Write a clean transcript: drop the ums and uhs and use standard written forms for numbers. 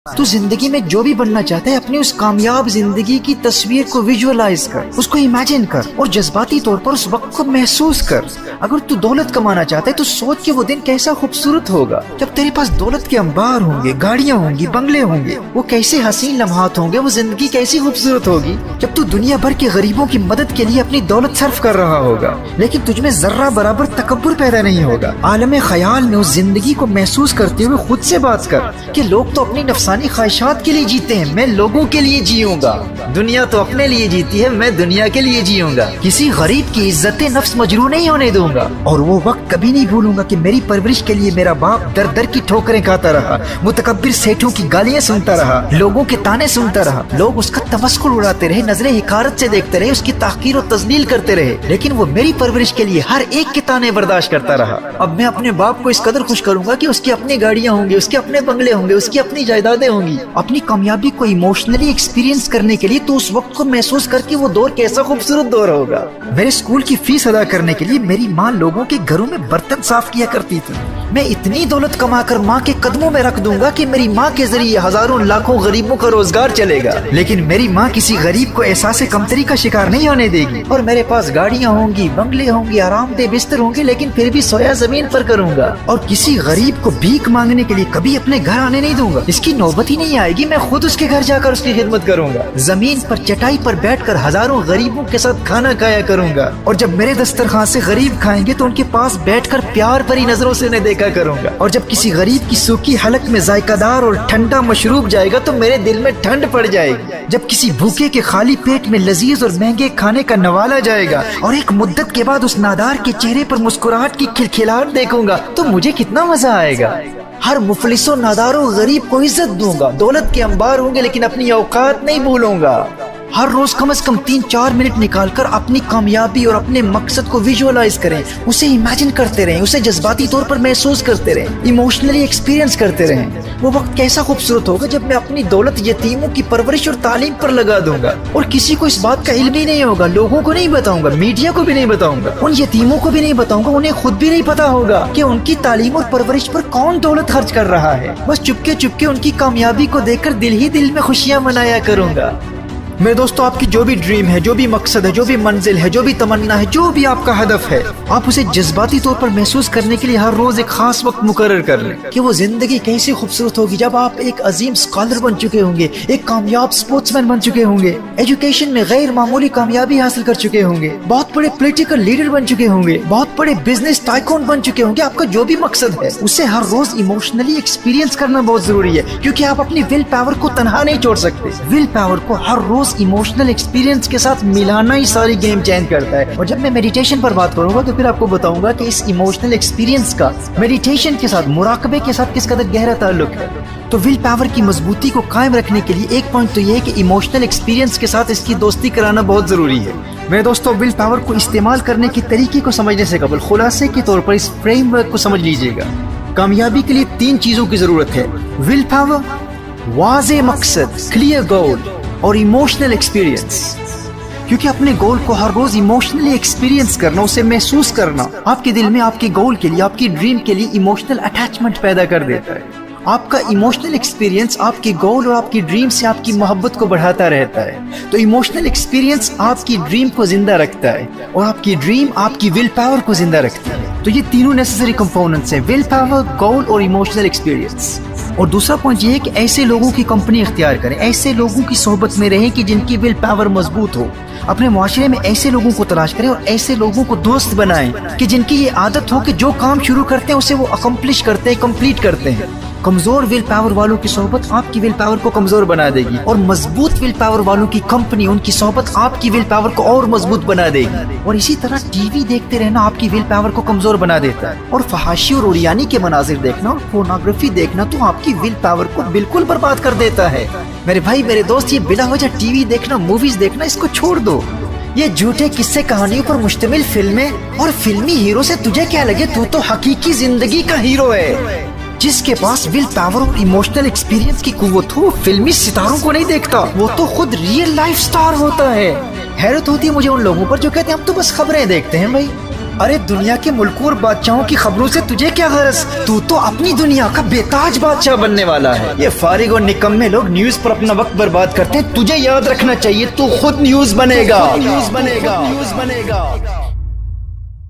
تو زندگی میں جو بھی بننا چاہتا ہے اپنی اس کامیاب زندگی کی تصویر کو ویژوالائز کر، اس کو امیجن کر اور جذباتی طور پر اس وقت کو محسوس کر۔ اگر تو دولت کمانا چاہتا ہے تو سوچ کہ وہ دن کیسا خوبصورت ہوگا جب تیرے پاس دولت کے انبار ہوں گے، گاڑیاں ہوں گی، بنگلے ہوں گے، وہ کیسے حسین لمحات ہوں گے، وہ زندگی کیسی خوبصورت ہوگی جب تو دنیا بھر کے غریبوں کی مدد کے لیے اپنی دولت صرف کر رہا ہوگا لیکن تجھ میں ذرہ برابر تکبر پیدا نہیں ہوگا۔ عالم خیال میں اس زندگی کو محسوس کرتے ہوئے خود سے بات کر کہ لوگ تو اپنی نفسانی خواہشات کے لیے جیتے ہیں، میں لوگوں کے لیے جیوں گا۔ دنیا تو اپنے لیے جیتی ہے، میں دنیا کے لیے جیوں گا۔ کسی غریب کی عزت نفس مجروح نہیں ہونے دوں گا اور وہ وقت کبھی نہیں بھولوں گا کہ میری پرورش کے لیے میرا باپ در در کی ٹھوکریں کھاتا رہا، متکبر سیٹھوں کی گالیاں سنتا رہا، لوگوں کے تانے سنتا رہا، لوگ اس کا تمسخر اڑاتے رہے، نظریں حقارت سے دیکھتے رہے، اس کی تحقیر و تذلیل کرتے رہے، لیکن وہ میری پرورش کے لیے ہر ایک کے تانے برداشت کرتا رہا۔ اب میں اپنے باپ کو اس قدر خوش کروں گا کہ اس کی اپنی گاڑیاں ہوں گی، اس کے اپنے بنگلے ہوں گے، اس کی اپنی جائیدادیں ہوں گی۔ اپنی کامیابی کو ایموشنلی ایکسپیرینس کرنے کے لیے تو اس وقت کو محسوس کر کے وہ دور کیسا خوبصورت دور ہوگا۔ میرے اسکول کی فیس ادا کرنے کے لیے میری ماں لوگوں کے گھروں میں برتن صاف کیا کرتی تھی۔ میں اتنی دولت کما کر ماں کے قدموں میں رکھ دوں گا کہ میری ماں کے ذریعے ہزاروں لاکھوں غریبوں کا روزگار چلے گا، لیکن میری ماں کسی غریب کو احساس کمتری کا شکار نہیں ہونے دے گی۔ اور میرے پاس گاڑیاں ہوں گی، بنگلے ہوں گے، آرام دہ بستر ہوں گے، لیکن پھر بھی سویا زمین پر کروں گا اور کسی غریب کو بھیک مانگنے کے لیے کبھی اپنے گھر آنے نہیں دوں گا۔ اس کی نوبت ہی نہیں آئے گی، میں خود اس کے گھر جا کر اس کی خدمت کروں گا۔ زمین پر چٹائی پر بیٹھ کر ہزاروں غریبوں کے ساتھ کھانا کھایا کروں گا اور جب میرے دسترخوان سے غریب کھائیں گے تو ان کے پاس بیٹھ کر پیار بھری نظروں سے انہیں دیکھا کروں گا، اور جب کسی غریب کی سوکھی حلق میں ذائقہ دار اور ٹھنڈا مشروب جائے گا تو میرے دل میں ٹھنڈ پڑ جائے گی۔ جب کسی بھوکے کے خالی پیٹ میں لذیذ اور مہنگے کھانے کا نوالا جائے گا اور ایک مدت کے بعد اس نادار کے چہرے پر مسکراہٹ کی کھلکھلاہٹ دیکھوں گا تو مجھے کتنا مزہ آئے گا۔ ہر مفلس و نادار و غریب کو عزت دوں گا، دولت کے انبار ہوں گے لیکن اپنی اوقات نہیں بھولوں گا۔ ہر روز کم از کم 3-4 منٹ نکال کر اپنی کامیابی اور اپنے مقصد کو ویژوالائز کریں، اسے امیجن کرتے رہیں، اسے جذباتی طور پر محسوس کرتے رہیں، ایموشنلی ایکسپیرینس کرتے رہیں۔ وہ وقت کیسا خوبصورت ہوگا جب میں اپنی دولت یتیموں کی پرورش اور تعلیم پر لگا دوں گا اور کسی کو اس بات کا علم ہی نہیں ہوگا، لوگوں کو نہیں بتاؤں گا، میڈیا کو بھی نہیں بتاؤں گا، ان یتیموں کو بھی نہیں بتاؤں گا، انہیں خود بھی نہیں پتا ہوگا کہ ان کی تعلیم اور پرورش پر کون دولت خرچ کر رہا ہے۔ بس چپکے چپکے ان کی کامیابی کو دیکھ کر دل ہی دل میں خوشیاں منایا کروں گا۔ میرے دوستو، آپ کی جو بھی ڈریم ہے، جو بھی مقصد ہے، جو بھی منزل ہے، جو بھی تمنا ہے، جو بھی آپ کا ہدف ہے، آپ اسے جذباتی طور پر محسوس کرنے کے لیے ہر روز ایک خاص وقت مقرر کر لیں کہ وہ زندگی کیسی خوبصورت ہوگی جب آپ ایک عظیم اسکالر بن چکے ہوں گے، ایک کامیاب اسپورٹس مین بن چکے ہوں گے، ایجوکیشن میں غیر معمولی کامیابی حاصل کر چکے ہوں گے، بہت بڑے پولیٹیکل لیڈر بن چکے ہوں گے، بہت بڑے بزنس ٹائکون بن چکے ہوں گے۔ آپ کا جو بھی مقصد ہے اسے ہر روز ایموشنلی ایکسپیرینس کرنا بہت ضروری ہے، کیونکہ آپ اپنی ول پاور کو تنہا نہیں چھوڑ سکتے۔ ول پاور کو ہر روز ایموشنل ایکسپیرینس کے ساتھ ملانا ہی ساری گیم چینج کرتا ہے۔ اور جب میں میڈیٹیشن پر بات کروں گا تو پھر آپ کو بتاؤں گا کہ اس ایموشنل ایکسپیرینس کا میڈیٹیشن کے ساتھ، مراقبے کے ساتھ کس قدر گہرا تعلق ہے۔ تو ول پاور کی مضبوطی کو قائم رکھنے کے لیے ایک پوائنٹ تو یہ ہے کہ ایموشنل ایکسپیرینس کے ساتھ اس کی دوستی کرانا بہت ضروری ہے۔ میرے دوستو، ول پاور کو استعمال کرنے کے طریقے کو سمجھنے سے قبل خلاصے کے طور پر اس فریم ورک کو سمجھ لیجئے گا۔ کامیابی کے لیے 3 چیزوں کی ضرورت ہے: ول پاور، واضح مقصد، کلیئر گول، اور ایموشنل ایکسپیرینس۔ کیونکہ اپنے گول کو ہر روز ایموشنلی ایکسپیرینس کرنا، اسے محسوس کرنا، آپ کے دل میں آپ کے گول کے لیے، آپ کی ڈریم کے لیے ایموشنل اٹیچمنٹ پیدا کر دیتا ہے۔ آپ کا ایموشنل ایکسپیرینس آپ کے گول اور آپ کی ڈریم سے آپ کی محبت کو بڑھاتا رہتا ہے۔ تو ایموشنل ایکسپیرینس آپ کی ڈریم کو زندہ رکھتا ہے اور آپ کی ڈریم آپ کی ول پاور کو زندہ رکھتی ہے۔ تو یہ تینوں نیسیسری کمپوننٹس ہیں: ول پاور، گول اور ایموشنل ایکسپیرینس۔ اور دوسرا پوائنٹ یہ ہے کہ ایسے لوگوں کی کمپنی اختیار کریں، ایسے لوگوں کی صحبت میں رہیں کہ جن کی ول پاور مضبوط ہو۔ اپنے معاشرے میں ایسے لوگوں کو تلاش کریں اور ایسے لوگوں کو دوست بنائیں کہ جن کی یہ عادت ہو کہ جو کام شروع کرتے ہیں اسے وہ اکمپلش کرتے ہیں، کمپلیٹ کرتے ہیں۔ کمزور ول پاور والوں کی صحبت آپ کی ول پاور کو کمزور بنا دے گی، اور مضبوط ول پاور والوں کی کمپنی، ان کی صحبت آپ کی ول پاور کو اور مضبوط بنا دے گی۔ اور اسی طرح ٹی وی دیکھتے رہنا آپ کی ول پاور کو کمزور بنا دیتا ہے، اور فحاشی اور اوریانی کے مناظر دیکھنا اور پورنوگرافی دیکھنا تو آپ کی ول پاور کو بالکل برباد کر دیتا ہے۔ میرے بھائی، میرے دوست، یہ بلا وجہ ٹی وی دیکھنا، موویز دیکھنا، اس کو چھوڑ دو۔ یہ جھوٹے قصے کہانیوں پر مشتمل فلمیں اور فلمی ہیرو سے تجھے کیا لگے؟ تو حقیقی زندگی کا ہیرو ہے۔ جس کے پاس ول پاور اور ایموشنل ایکسپیرینس کی قوت ہو، فلمی ستاروں کو نہیں دیکھتا، وہ تو خود ریئل لائف سٹار ہوتا ہے۔ حیرت ہوتی ہے مجھے ان لوگوں پر جو کہتے ہیں ہم تو بس خبریں دیکھتے ہیں۔ بھائی، ارے دنیا کے ملکوں اور بادشاہوں کی خبروں سے تجھے کیا غرض؟ تو اپنی دنیا کا بے تاج بادشاہ بننے والا ہے۔ یہ فارغ اور نکمے لوگ نیوز پر اپنا وقت برباد کرتے ہیں، تجھے یاد رکھنا چاہیے تو خود نیوز بنے گا۔